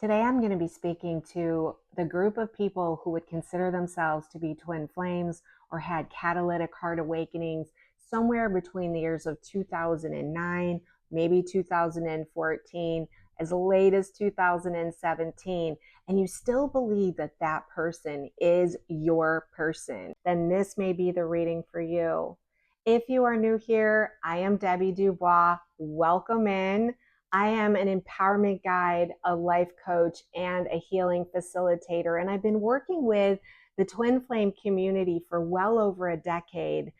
Today, I'm going to be speaking to the group of people who would consider themselves to be twin flames or had catalytic heart awakenings somewhere between the years of 2009, maybe 2014, as late as 2017, and you still believe that that person is your person, then this may be the reading for you. If you are new here, I am Debbie Dubois. Welcome in. I am an empowerment guide, a life coach, and a healing facilitator. And I've been working with the Twin Flame community for well over a decade.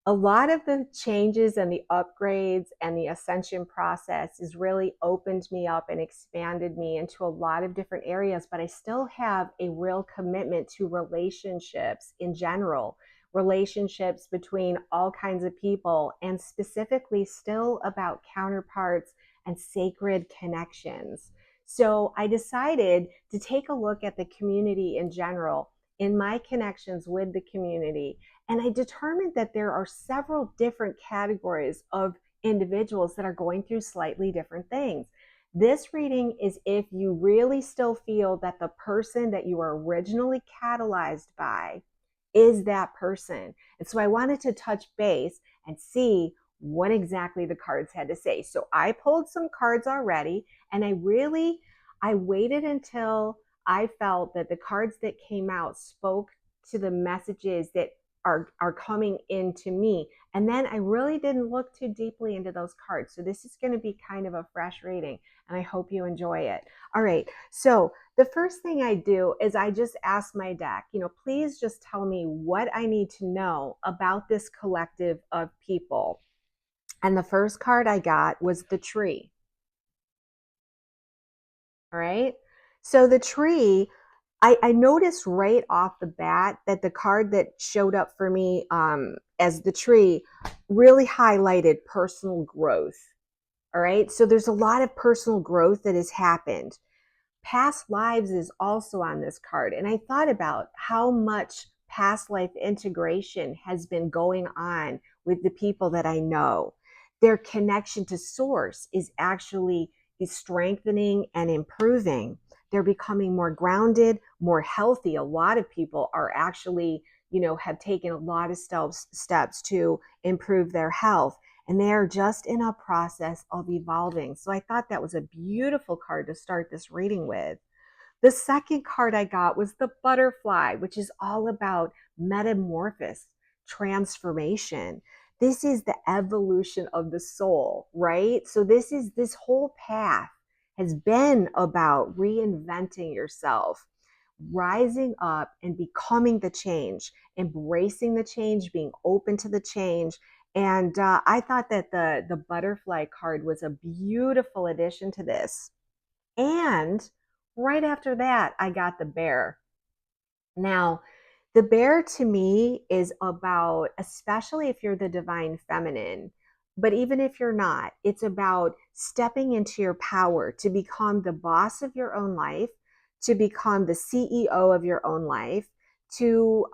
A lot of the changes and the upgrades and the ascension process has really opened me up and expanded me into a lot of different areas, but I still have a real commitment to relationships in general, relationships between all kinds of people, and specifically still about counterparts and sacred connections. So I decided to take a look at the community in general, in my connections with the community, and I determined that there are several different categories of individuals that are going through slightly different things. This reading is if you really still feel that the person that you were originally catalyzed by is that person. And so I wanted to touch base and see what exactly the cards had to say. So I pulled some cards already, and I waited until I felt that the cards that came out spoke to the messages that are coming into me. And then I really didn't look too deeply into those cards. So this is going to be kind of a fresh reading, and I hope you enjoy it. All right. So the first thing I do is I just ask my deck, please just tell me what I need to know about this collective of people. And the first card I got was the tree. All right. So the tree, I noticed right off the bat that the card that showed up for me as the tree really highlighted personal growth. All right. So there's a lot of personal growth that has happened. Past lives is also on this card. And I thought about how much past life integration has been going on with the people that I know. Their connection to source is actually strengthening and improving. They're becoming more grounded, more healthy. A lot of people are actually, have taken a lot of steps to improve their health, and they are just in a process of evolving. So I thought that was a beautiful card to start this reading with. The second card I got was the butterfly, which is all about metamorphosis, transformation. This is the evolution of the soul, right? So this whole path has been about reinventing yourself, rising up and becoming the change, embracing the change, being open to the change. And I thought that the butterfly card was a beautiful addition to this. And right after that, I got the bear. Now, the bear to me is about, especially if you're the divine feminine, but even if you're not, it's about stepping into your power to become the boss of your own life, to become the CEO of your own life, to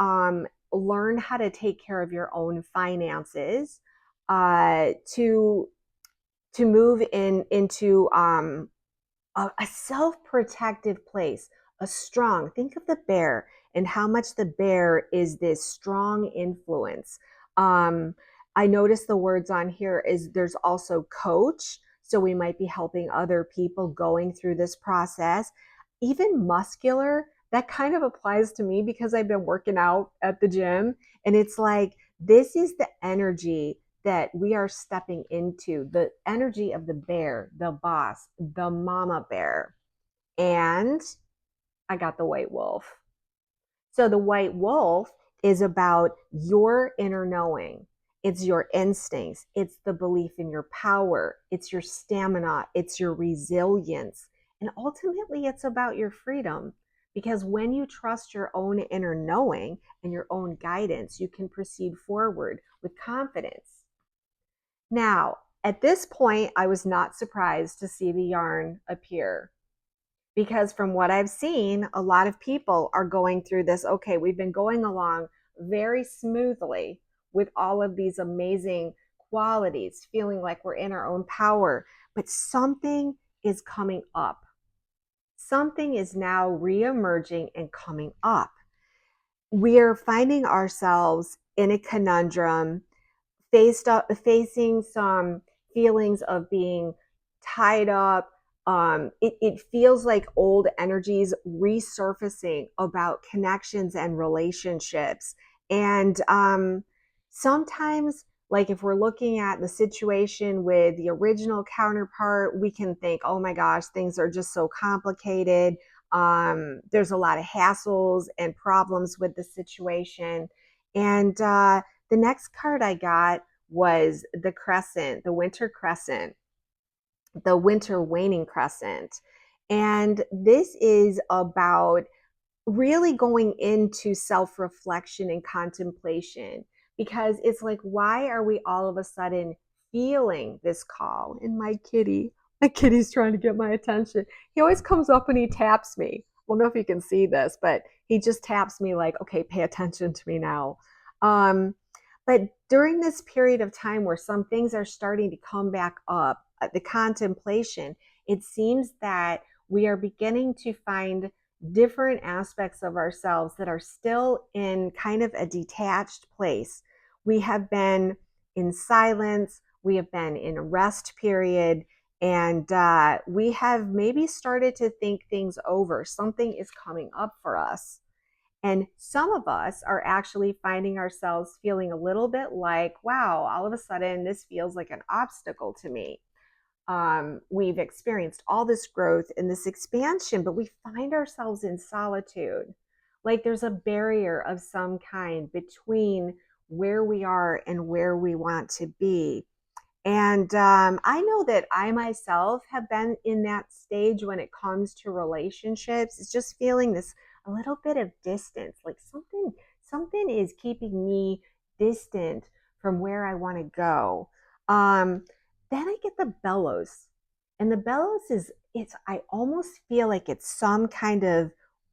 learn how to take care of your own finances, to move into a self-protective place, a strong, think of the bear and how much the bear is this strong influence. I noticed the words on here is there's also coach. So we might be helping other people going through this process. Even muscular, that kind of applies to me because I've been working out at the gym. And it's like, this is the energy that we are stepping into, the energy of the bear, the boss, the mama bear. And I got the white wolf. So the white wolf is about your inner knowing. It's your instincts. It's the belief in your power. It's your stamina. It's your resilience. And ultimately, it's about your freedom. Because when you trust your own inner knowing and your own guidance, you can proceed forward with confidence. Now, at this point, I was not surprised to see the yarn appear because from what I've seen, a lot of people are going through this. Okay, we've been going along very smoothly with all of these amazing qualities, feeling like we're in our own power, but something is coming up. something is now reemerging and coming up. We're finding ourselves in a conundrum, facing some feelings of being tied up. It feels like old energies resurfacing about connections and relationships. And sometimes, like if we're looking at the situation with the original counterpart, we can think, oh my gosh, things are just so complicated. There's a lot of hassles and problems with the situation. And the next card I got was the crescent, the winter crescent, the winter waning crescent. And this is about really going into self-reflection and contemplation, because it's like, why are we all of a sudden feeling this call? And my kitty's trying to get my attention. He always comes up and he taps me. I don't know if you can see this, but he just taps me like, okay, pay attention to me now. um, but during this period of time where some things are starting to come back up, the contemplation, it seems that we are beginning to find different aspects of ourselves that are still in kind of a detached place. We have been in silence, we have been in a rest period, and we have maybe started to think things over. Something is coming up for us. And some of us are actually finding ourselves feeling a little bit like, wow, all of a sudden this feels like an obstacle to me. We've experienced all this growth and this expansion, but we find ourselves in solitude. Like there's a barrier of some kind between where we are and where we want to be. And I know that I myself have been in that stage when it comes to relationships. It's just feeling this a little bit of distance, like something is keeping me distant from where I want to go. Um, then I get the bellows, and the bellows is it's. I almost feel like it's some kind of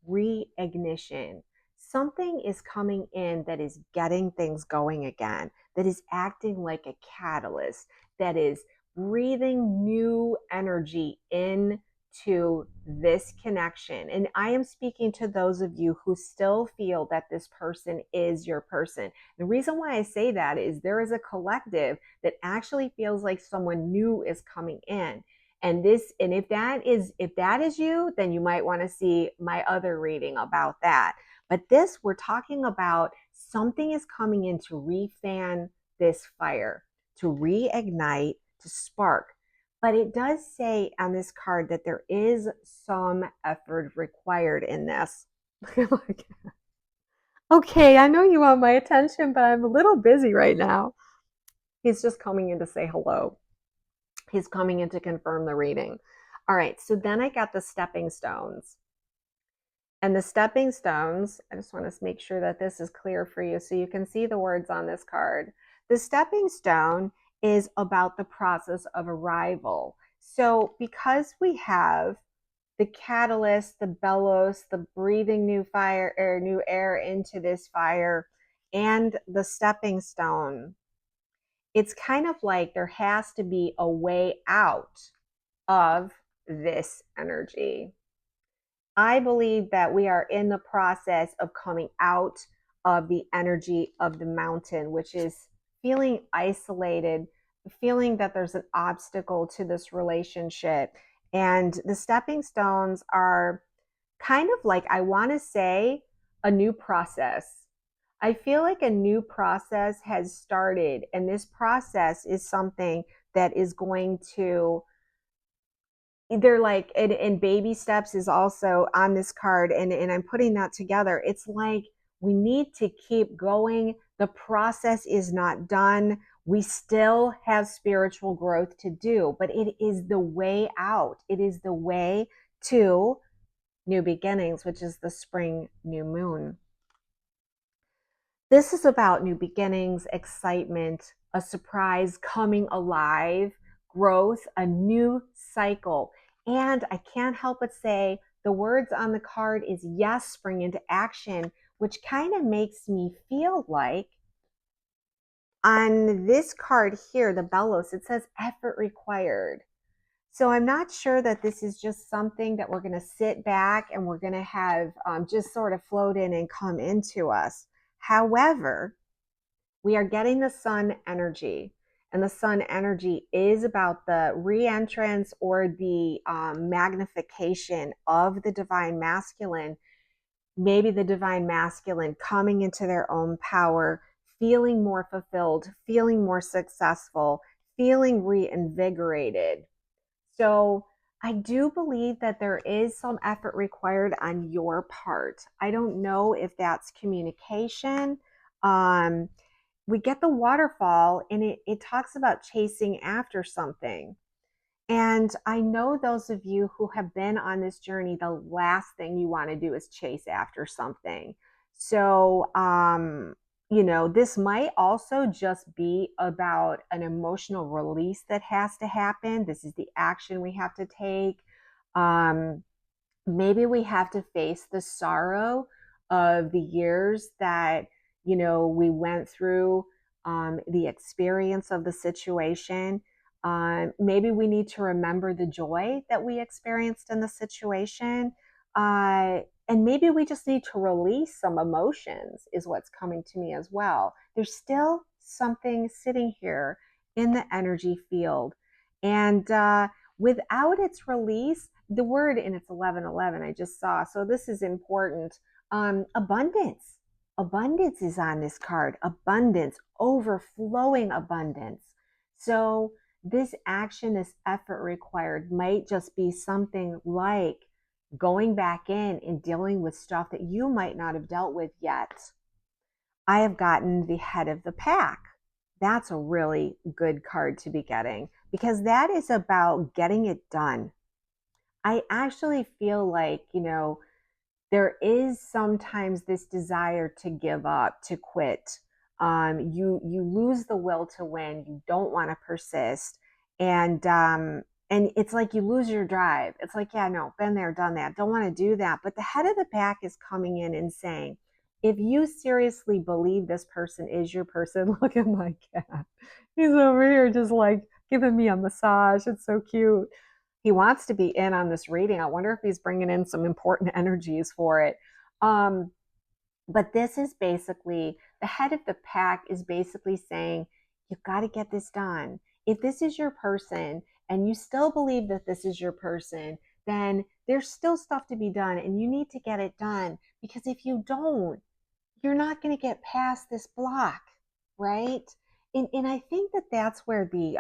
reignition. Something is coming in that is getting things going again, that is acting like a catalyst, that is breathing new energy into this connection. And I am speaking to those of you who still feel that this person is your person. The reason why I say that is there is a collective that actually feels like someone new is coming in. And if that is you, then you might want to see my other reading about that. But this, we're talking about something is coming in to refan this fire, to reignite, to spark. But it does say on this card that there is some effort required in this. Okay, I know you want my attention, but I'm a little busy right now. He's just coming in to say hello. He's coming in to confirm the reading. All right, so then I got the stepping stones. And the stepping stones, I just want to make sure that this is clear for you so you can see the words on this card. The stepping stone is about the process of arrival. So because we have the catalyst, the bellows, the breathing new fire or new air into this fire, and the stepping stone, it's kind of like there has to be a way out of this energy. I believe that we are in the process of coming out of the energy of the mountain, which is feeling isolated, feeling that there's an obstacle to this relationship. And the stepping stones are kind of like, I want to say, a new process. I feel like a new process has started, and this process is something that is going to, they're like, and baby steps is also on this card, and I'm putting that together. It's like we need to keep going. The process is not done. We still have spiritual growth to do, but it is the way out. It is the way to new beginnings, which is the spring new moon. This is about new beginnings, excitement, a surprise coming alive, growth, a new cycle. And I can't help but say the words on the card is yes, spring into action, which kind of makes me feel like on this card here, the bellows, it says effort required. So I'm not sure that this is just something that we're going to sit back and we're going to have just sort of float in and come into us. However, we are getting the sun energy, and the sun energy is about the re-entrance or the magnification of the divine masculine. Maybe the divine masculine coming into their own power, feeling more fulfilled, feeling more successful, feeling reinvigorated. So I do believe that there is some effort required on your part. I don't know if that's communication. Um, we get the waterfall, and it talks about chasing after something. And I know those of you who have been on this journey, the last thing you want to do is chase after something. So, this might also just be about an emotional release that has to happen. This is the action we have to take. Um, Maybe we have to face the sorrow of the years that we went through, the experience of the situation. Maybe we need to remember the joy that we experienced in the situation, and maybe we just need to release some emotions, is what's coming to me as well. There's still something sitting here in the energy field, and without its release, the word in its 1111 I just saw. So this is important. Abundance. Abundance is on this card. Abundance, overflowing abundance. So this action, this effort required might just be something like going back in and dealing with stuff that you might not have dealt with yet. I have gotten the head of the pack. That's a really good card to be getting, because that is about getting it done. I actually feel like, there is sometimes this desire to give up, to quit. You lose the will to win. You don't want to persist, and it's like you lose your drive. It's like, yeah, no, been there, done that. Don't want to do that. But the head of the pack is coming in and saying, if you seriously believe this person is your person, look at my cat. He's over here just like giving me a massage. It's so cute. He wants to be in on this reading. I wonder if he's bringing in some important energies for it. Um, but this is basically, the head of the pack is basically saying, you've got to get this done. If this is your person and you still believe that this is your person, then there's still stuff to be done and you need to get it done, because if you don't, you're not going to get past this block, right? And I think that that's where the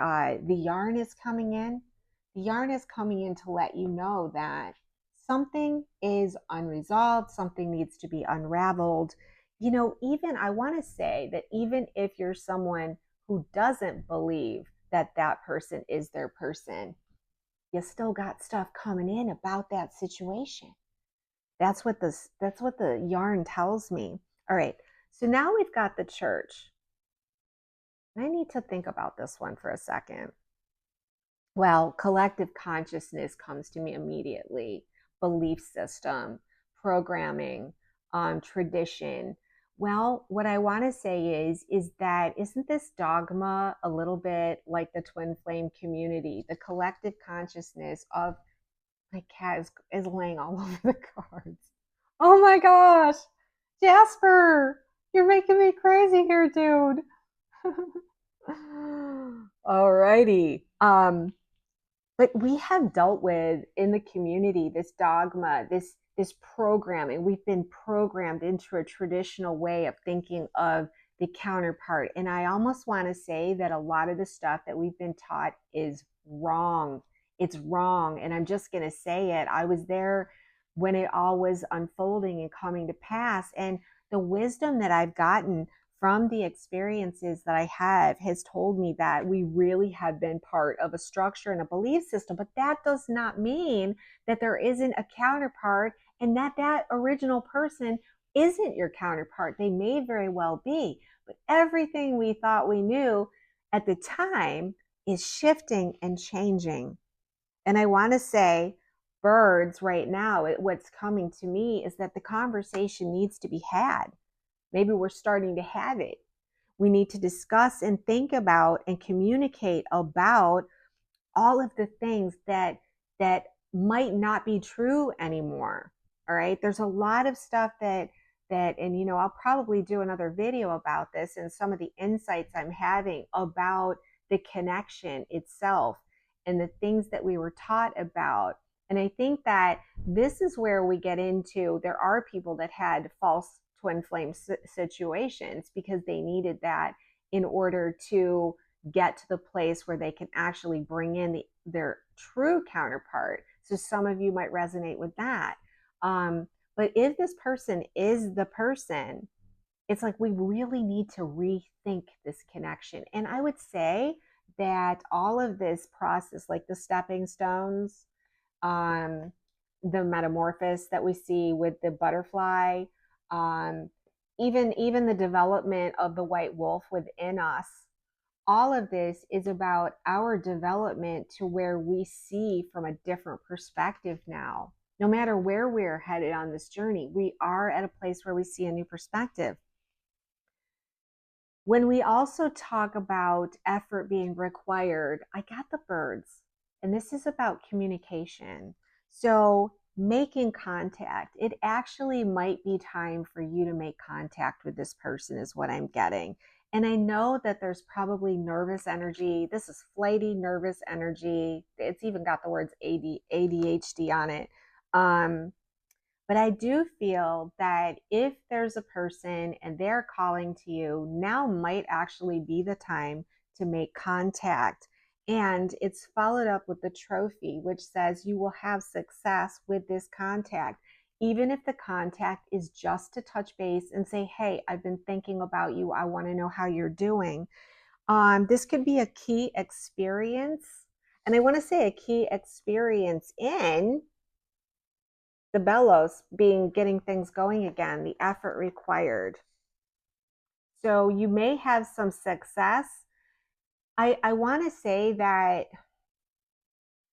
yarn is coming in. The yarn is coming in to let you know that something is unresolved, something needs to be unraveled. Even I want to say that even if you're someone who doesn't believe that that person is their person, you still got stuff coming in about that situation. That's what the yarn tells me. All right. So now we've got the church. I need to think about this one for a second. Well, collective consciousness comes to me immediately. Belief system, programming, tradition. Well, what I want to say is that isn't this dogma a little bit like the twin flame community, the collective consciousness of, my cat is laying all over the cards. Oh my gosh, Jasper, you're making me crazy here, dude. Alrighty. But we have dealt with in the community this dogma, this programming. We've been programmed into a traditional way of thinking of the counterpart. And I almost want to say that a lot of the stuff that we've been taught is wrong. It's wrong. And I'm just going to say it. I was there when it all was unfolding and coming to pass. And the wisdom that I've gotten from the experiences that I have has told me that we really have been part of a structure and a belief system. But that does not mean that there isn't a counterpart and that original person isn't your counterpart. They may very well be, but everything we thought we knew at the time is shifting and changing. And I want to say, birds right now, what's coming to me is that the conversation needs to be had. Maybe we're starting to have it. We need to discuss and think about and communicate about all of the things that might not be true anymore. All right. There's a lot of stuff and I'll probably do another video about this and some of the insights I'm having about the connection itself and the things that we were taught about. And I think that this is where we get into, there are people that had false twin flame situations because they needed that in order to get to the place where they can actually bring in their true counterpart. So some of you might resonate with that. But if this person is the person, it's like we really need to rethink this connection. And I would say that all of this process, like the stepping stones, um, the metamorphosis that we see with the butterfly, um, even the development of the white wolf within us, all of this is about our development to where we see from a different perspective now. No matter where we're headed on this journey, we are at a place where we see a new perspective. When we also talk about effort being required, I got the birds, and this is about communication. So, making contact, it actually might be time for you to make contact with this person, is what I'm getting. And I know that there's probably nervous energy. This is flighty, nervous energy. It's even got the words ADHD on it. But I do feel that if there's a person and they're calling to you, now might actually be the time to make contact. And it's followed up with the trophy, which says you will have success with this contact. Even if the contact is just to touch base and say, hey, I've been thinking about you. I want to know how you're doing. This could be a key experience. And I want to say a key experience in the bellows being getting things going again, the effort required. So you may have some success. I want to say that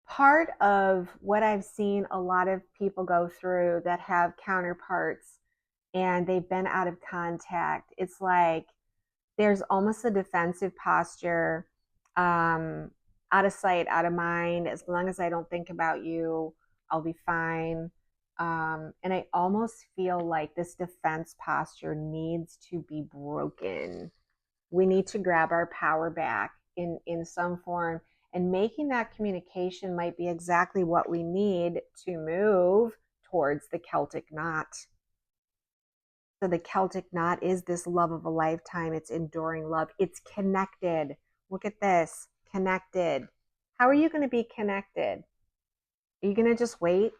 part of what I've seen a lot of people go through that have counterparts and they've been out of contact, it's like there's almost a defensive posture, out of sight, out of mind. As long as I don't think about you, I'll be fine. And I almost feel like this defense posture needs to be broken. We need to grab our power back in some form. And making that communication might be exactly what we need to move towards the Celtic knot. So the Celtic knot is this love of a lifetime. It's enduring love. It's connected. Look at this, connected. How are you going to be connected? Are you going to just wait?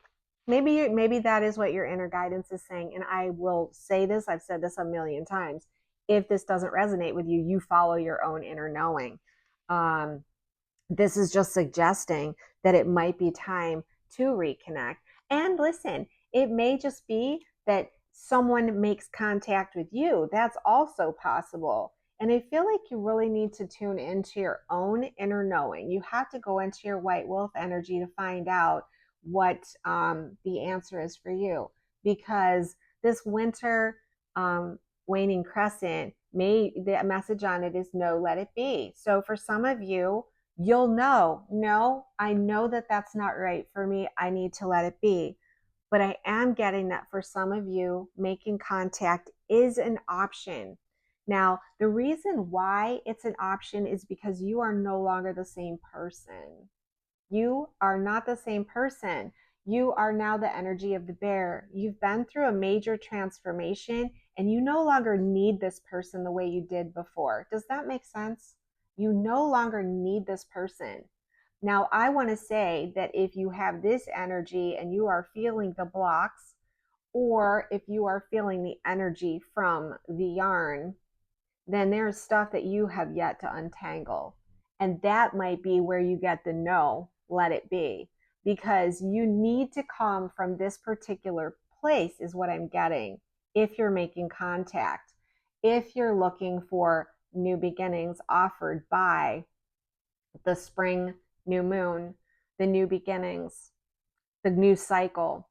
Maybe that is what your inner guidance is saying. And I will say this, I've said this a million times. If this doesn't resonate with you, you follow your own inner knowing. This is just suggesting that it might be time to reconnect. And listen, it may just be that someone makes contact with you. That's also possible. And I feel like you really need to tune into your own inner knowing. You have to go into your white wolf energy to find out what the answer is for you. Because this winter waning crescent, the message on it is no, let it be. So for some of you, you'll know, no, I know that that's not right for me. I need to let it be. But I am getting that for some of you, making contact is an option. Now, the reason why it's an option is because you are no longer the same person. You are not the same person. You are now the energy of the bear. You've been through a major transformation and you no longer need this person the way you did before. Does that make sense? You no longer need this person. Now, I want to say that if you have this energy and you are feeling the blocks, or if you are feeling the energy from the yarn, then there's stuff that you have yet to untangle. And that might be where you get the no, let it be. Because you need to come from this particular place, is what I'm getting, if you're making contact. If you're looking for new beginnings offered by the spring new moon, the new beginnings, the new cycle,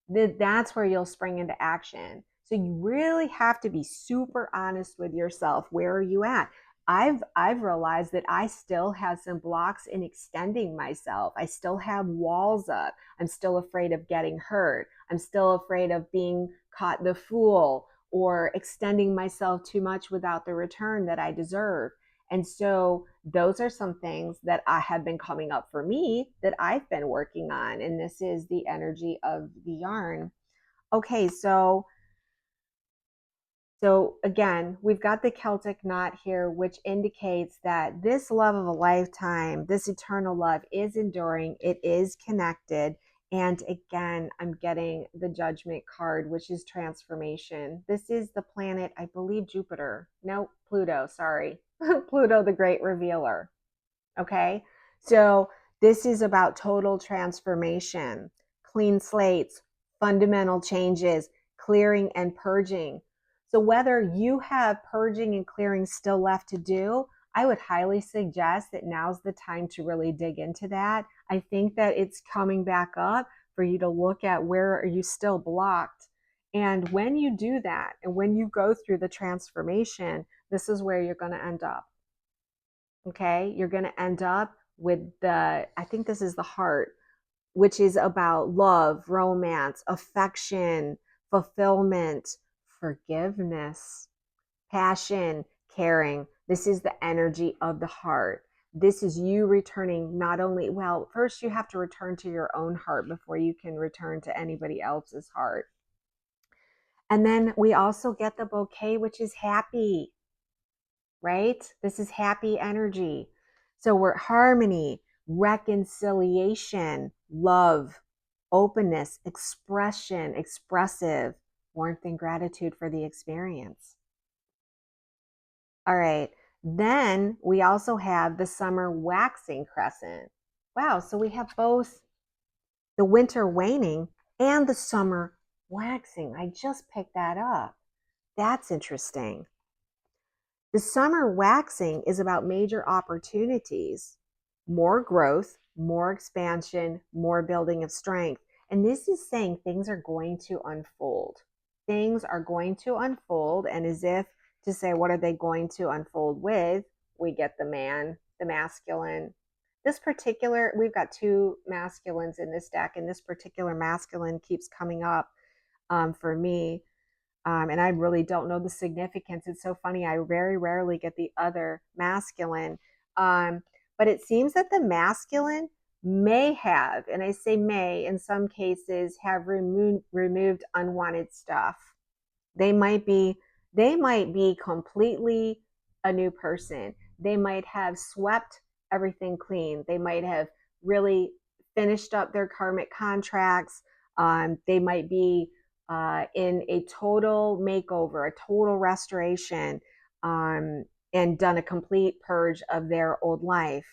that's where you'll spring into action. So you really have to be super honest with yourself. Where are you at? I've realized that I still have some blocks in extending myself. I still have walls up. I'm still afraid of getting hurt. I'm still afraid of being caught the fool or extending myself too much without the return that I deserve. And so those are some things that I have been coming up for me that I've been working on. And this is the energy of the yarn. Okay, so again, we've got the Celtic knot here, which indicates that this love of a lifetime, this eternal love is enduring, it is connected. And again, I'm getting the Judgment card, which is transformation. This is the planet, I believe Jupiter. No, Pluto, sorry. Pluto, the great revealer. Okay, so this is about total transformation, clean slates, fundamental changes, clearing and purging. So whether you have purging and clearing still left to do, I would highly suggest that now's the time to really dig into that. I think that it's coming back up for you to look at where are you still blocked. And when you do that, and when you go through the transformation, this is where you're going to end up. Okay, you're going to end up with I think this is the heart, which is about love, romance, affection, fulfillment, forgiveness, passion, caring. This is the energy of the heart. This is you returning not only, well, first you have to return to your own heart before you can return to anybody else's heart. And then we also get the bouquet, which is happy, right? This is happy energy. So we're harmony, reconciliation, love, openness, expression, expressive, warmth, and gratitude for the experience. All right. Then we also have the summer waxing crescent. Wow. So we have both the winter waning and the summer waxing. I just picked that up. That's interesting. The summer waxing is about major opportunities, more growth, more expansion, more building of strength. And this is saying things are going to unfold. Things are going to unfold. And as if to say, what are they going to unfold with? We get the man, the masculine. This particular, we've got two masculines in this deck, and this particular masculine keeps coming up for me. And I really don't know the significance. It's so funny. I very rarely get the other masculine. But it seems that the masculine may have, and I say may in some cases, have removed unwanted stuff. They might be completely a new person. They might have swept everything clean. They might have really finished up their karmic contracts. They might be in a total makeover, a total restoration, and done a complete purge of their old life.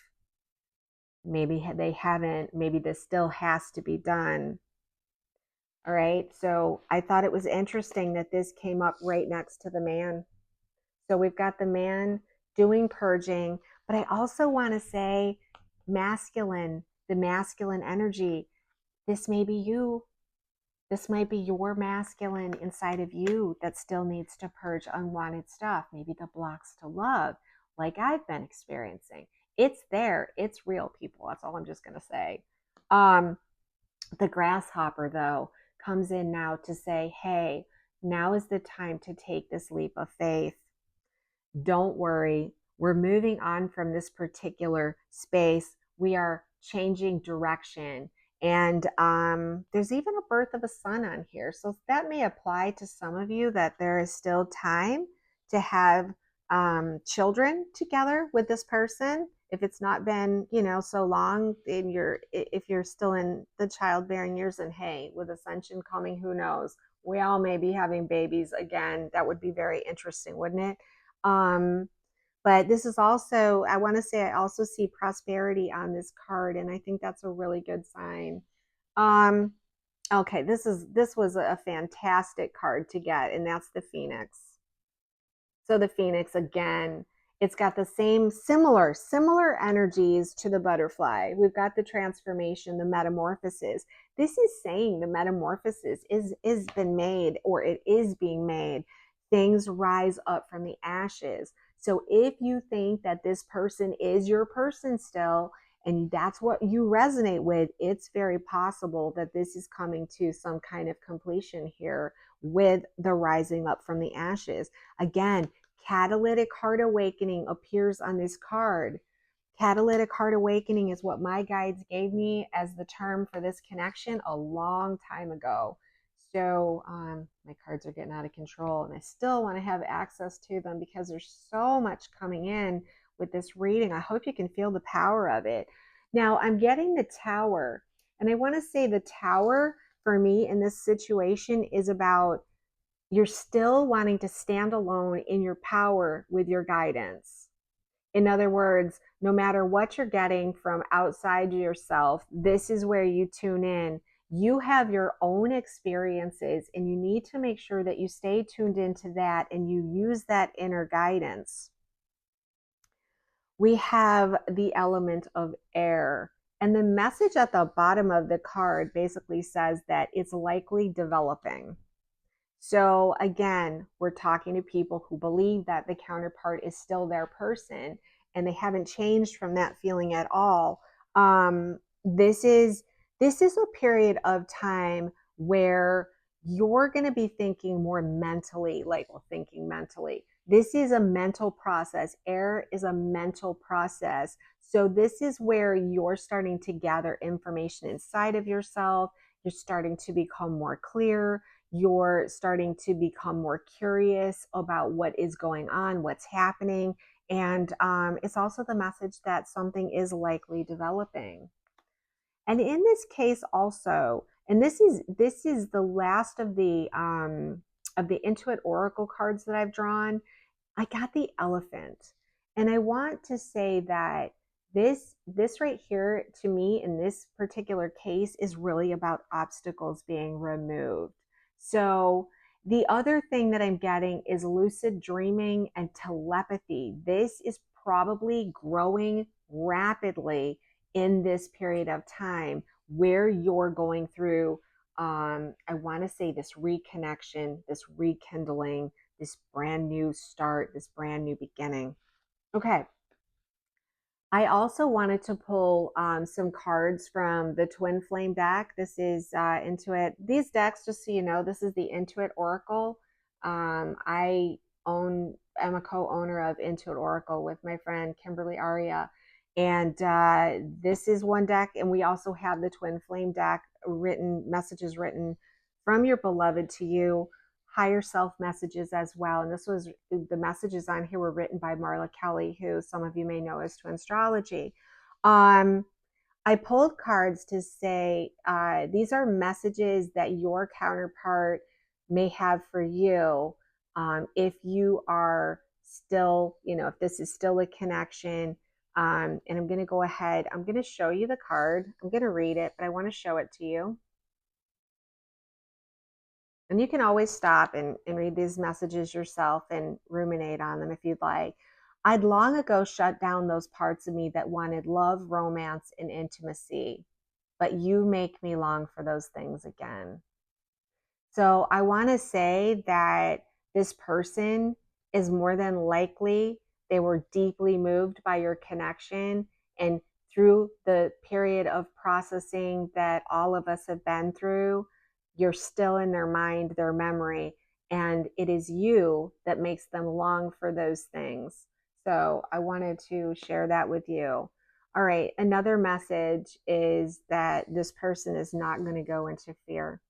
Maybe they haven't, maybe this still has to be done. All right, so I thought it was interesting that this came up right next to the man. So we've got the man doing purging, but I also want to say masculine, the masculine energy. This may be you. This might be your masculine inside of you that still needs to purge unwanted stuff, maybe the blocks to love, like I've been experiencing. It's there. It's real, people. That's all I'm just going to say. The grasshopper, though, comes in now to say, hey, now is the time to take this leap of faith. Don't worry. We're moving on from this particular space. We are changing direction. And there's even a birth of a son on here. So that may apply to some of you, that there is still time to have children together with this person. If it's not been, so long, if you're still in the childbearing years, and hey, with ascension coming, who knows? We all may be having babies again. That would be very interesting, wouldn't it? But this is also, I want to say, I also see prosperity on this card, and I think that's a really good sign. Okay, this was a fantastic card to get, and that's the Phoenix. So the Phoenix, again, it's got the same similar energies to the butterfly. We've got the transformation, the metamorphosis. This is saying the metamorphosis is been made, or it is being made. Things rise up from the ashes. So if you think that this person is your person still, and that's what you resonate with, it's very possible that this is coming to some kind of completion here with the rising up from the ashes. Again, catalytic heart awakening appears on this card. Catalytic heart awakening is what my guides gave me as the term for this connection a long time ago. So my cards are getting out of control, and I still want to have access to them because there's so much coming in with this reading. I hope you can feel the power of it. Now I'm getting the Tower, and I want to say the Tower for me in this situation is about you're still wanting to stand alone in your power with your guidance. In other words, no matter what you're getting from outside yourself, this is where you tune in. You have your own experiences, and you need to make sure that you stay tuned into that and you use that inner guidance. We have the element of air, and the message at the bottom of the card basically says that it's likely developing. So again, we're talking to people who believe that the counterpart is still their person and they haven't changed from that feeling at all. This is a period of time where you're going to be thinking more mentally, like well, thinking mentally. This is a mental process. Air is a mental process. So this is where you're starting to gather information inside of yourself. You're starting to become more clear. You're starting to become more curious about what is going on, what's happening. And it's also the message that something is likely developing. And in this case also, and this is the last of the Intuit Oracle cards that I've drawn, I got the Elephant. And I want to say that this right here, to me, in this particular case, is really about obstacles being removed. So the other thing that I'm getting is lucid dreaming and telepathy. This is probably growing rapidly in this period of time where you're going through, I want to say, this reconnection, this rekindling, this brand new start, this brand new beginning. Okay. I also wanted to pull some cards from the Twin Flame deck. This is Intuit. These decks, just so you know, this is the Intuit Oracle. I am a co-owner of Intuit Oracle with my friend Kimberly Aria. And this is one deck. And we also have the Twin Flame deck, messages written from your beloved to you, higher self messages as well. And the messages on here were written by Marla Kelly, who some of you may know as Twin Astrology. I pulled cards to say these are messages that your counterpart may have for you if you are still, if this is still a connection. And I'm going to go ahead. I'm going to show you the card. I'm going to read it, but I want to show it to you. And you can always stop and read these messages yourself and ruminate on them if you'd like. I'd long ago shut down those parts of me that wanted love, romance, and intimacy, but you make me long for those things again. So I want to say that this person is more than likely, they were deeply moved by your connection, and through the period of processing that all of us have been through, you're still in their mind, their memory, and it is you that makes them long for those things. So I wanted to share that with you. All right, another message is that this person is not going to go into fear.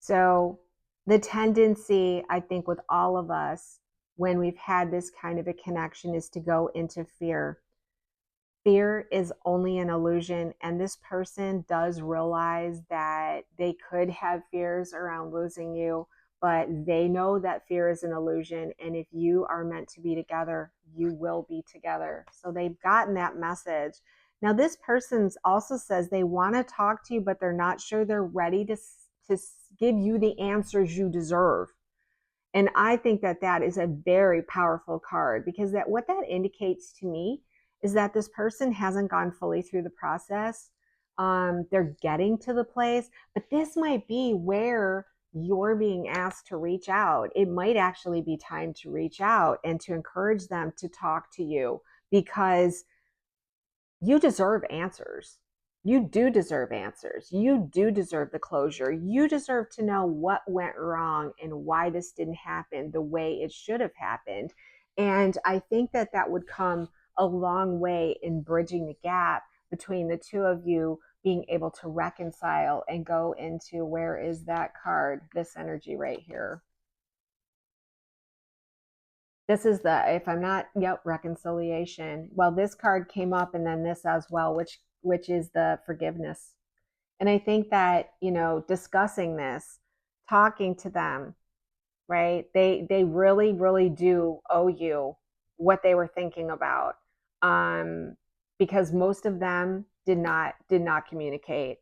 So the tendency, I think, with all of us when we've had this kind of a connection is to go into fear. Fear is only an illusion, and this person does realize that they could have fears around losing you, but they know that fear is an illusion, and if you are meant to be together, you will be together. So they've gotten that message. Now, this person also says they want to talk to you, but they're not sure they're ready to give you the answers you deserve. And I think that that is a very powerful card, because what that indicates to me is that this person hasn't gone fully through the process. They're getting to the place, but this might be where you're being asked to reach out. It might actually be time to reach out and to encourage them to talk to you, because you deserve answers. You do deserve answers. You do deserve the closure. You deserve to know what went wrong and why this didn't happen the way it should have happened. And I think that that would come a long way in bridging the gap between the two of you being able to reconcile and go into, where is that card? This energy right here. This is the, if I'm not, yep, reconciliation. Well, this card came up and then this as well, which is the forgiveness. And I think that, you know, discussing this, talking to them, right? They really, really do owe you what they were thinking about. Um, because most of them did not communicate.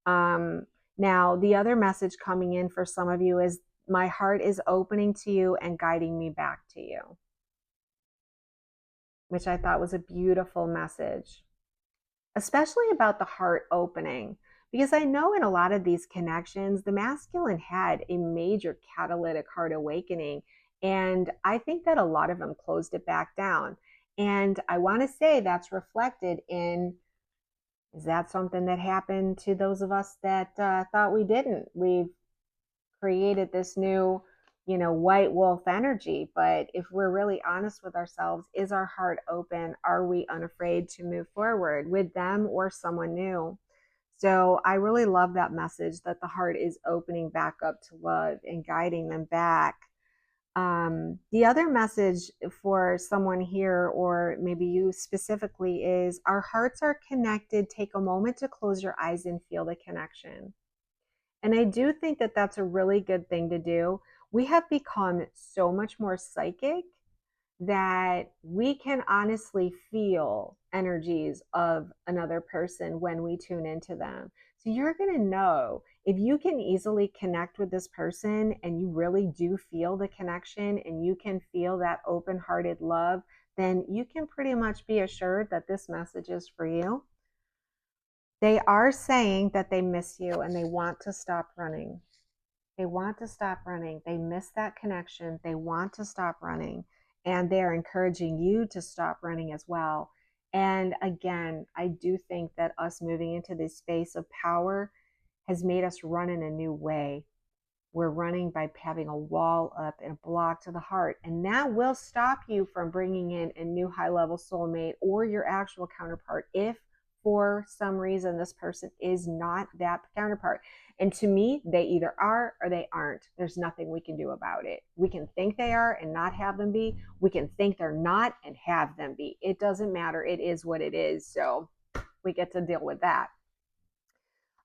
Um, Now the other message coming in for some of you is, my heart is opening to you and guiding me back to you, which I thought was a beautiful message, especially about the heart opening. Because I know in a lot of these connections, the masculine had a major catalytic heart awakening. And I think that a lot of them closed it back down. And I want to say that's reflected in, is that something that happened to those of us that thought we didn't? We've created this new, you know, white wolf energy. But if we're really honest with ourselves, is our heart open? Are we unafraid to move forward with them or someone new? So I really love that message, that the heart is opening back up to love and guiding them back. The other message for someone here, or maybe you specifically, is our hearts are connected. Take a moment to close your eyes and feel the connection. And I do think that that's a really good thing to do. We have become so much more psychic that we can honestly feel energies of another person when we tune into them. So you're going to know if you can easily connect with this person and you really do feel the connection and you can feel that open-hearted love, then you can pretty much be assured that this message is for you. They are saying that they miss you and they want to stop running. They want to stop running. They miss that connection. They want to stop running. And they're encouraging you to stop running as well. And again, I do think that us moving into this space of power has made us run in a new way. We're running by having a wall up and a block to the heart. And that will stop you from bringing in a new high level soulmate or your actual counterpart if for some reason this person is not that counterpart. And to me, they either are or they aren't. There's nothing we can do about it. We can think they are and not have them be. We can think they're not and have them be. It doesn't matter. It is what it is. So we get to deal with that.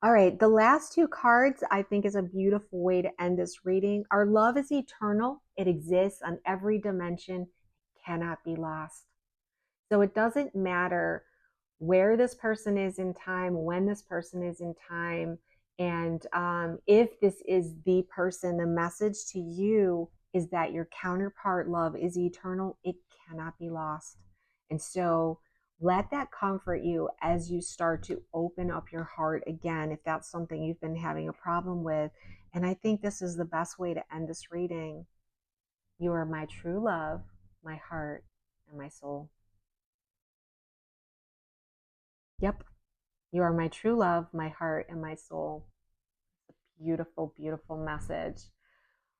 All right, the last two cards I think is a beautiful way to end this reading. Our love is eternal. It exists on every dimension, cannot be lost. So it doesn't matter where this person is in time, when this person is in time, and if this is the person, the message to you is that your counterpart love is eternal. It cannot be lost. And so let that comfort you as you start to open up your heart again, if that's something you've been having a problem with. And I think this is the best way to end this reading. You are my true love, my heart, and my soul. Yep. You are my true love, my heart, and my soul. Beautiful, beautiful message.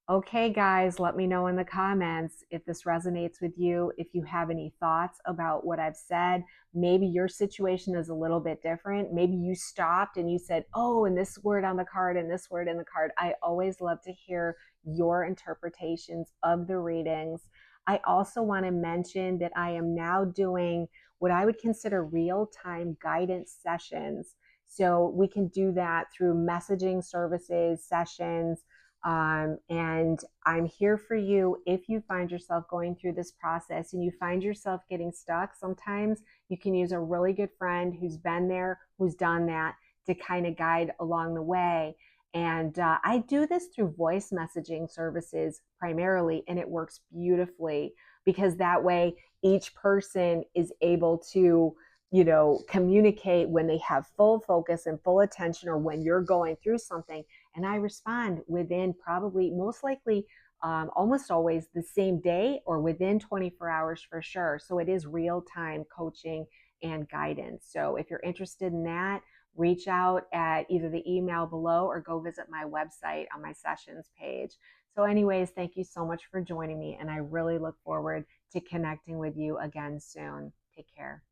Okay, guys, let me know in the comments if this resonates with you, if you have any thoughts about what I've said. Maybe your situation is a little bit different. Maybe you stopped and you said, oh, and this word on the card and this word in the card. I always love to hear your interpretations of the readings. I also want to mention that I am now doing what I would consider real-time guidance sessions. So we can do that through messaging services, sessions, and I'm here for you if you find yourself going through this process and you find yourself getting stuck. Sometimes you can use a really good friend who's been there, who's done that, to kind of guide along the way. And I do this through voice messaging services primarily, and it works beautifully because that way each person is able to, you know, communicate when they have full focus and full attention, or when you're going through something. and I respond within probably, most likely, almost always the same day or within 24 hours for sure. So it is real time coaching and guidance. So if you're interested in that, reach out at either the email below or go visit my website on my sessions page. So, anyways, thank you so much for joining me, and I really look forward to connecting with you again soon. Take care.